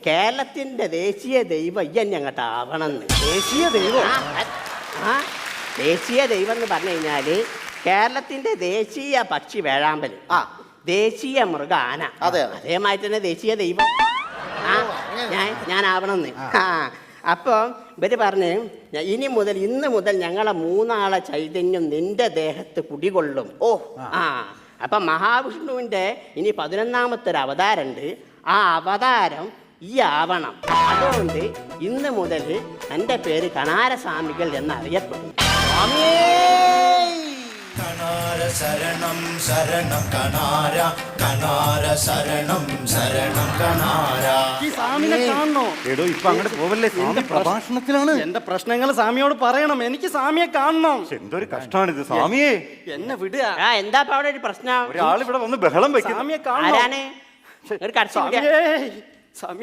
കേരളത്തിന്റെ ദേശീയ ദൈവം ഞങ്ങട്ട് ആവണമെന്ന്. ദേശീയ ദൈവം? ദേശീയ ദൈവം എന്ന് പറഞ്ഞു കഴിഞ്ഞാല് കേരളത്തിന്റെ ദേശീയ പക്ഷി വേഴാമ്പല്, ദേശീയ മൃഗ ആന, അതേമാതിരി തന്നെ ദേശീയ ദൈവം ഞാനാവണമെന്ന്. അപ്പോൾ ഇവര് പറഞ്ഞ് ഇന്ന് മുതൽ ഞങ്ങളെ മൂന്നാളെ ചൈതന്യം നിന്റെ ദേഹത്ത് കുടികൊള്ളും. അപ്പം മഹാവിഷ്ണുവിൻ്റെ ഇനി 11ാമത്തെ ഒരു അവതാരമുണ്ട്. ആ അവതാരം ഈ ആവണം. അതുകൊണ്ട് ഇന്ന് മുതൽ എൻ്റെ പേര് കണാരസ്വാമികൾ എന്നറിയപ്പെടും. കണാര ശരണം ശരണം കണാര, കണാര ശരണം ശരണം കണാര. ഈ സ്വാമിനെ കാണണോ? എടോ ഇപ്പൊ അങ്ങോട്ട് പോവല്ലേ, സ്വാമി പ്രഭാഷണത്തിലാണ്. എന്റെ പ്രശ്നങ്ങൾ സ്വാമിയോട് പറയണം, എനിക്ക് സ്വാമിയെ കാണണം. എന്തൊരു കഷ്ടമാണിത് സ്വാമിയെ, എന്നെ വിടുക. എന്താ അവിടെ ഒരു പ്രശ്നം? ഒരാൾ ഇവിടെ വന്ന് ബഹളം വെക്കും. സ്വാമിയെ കാണാൻ ഒരു കടച്ചു.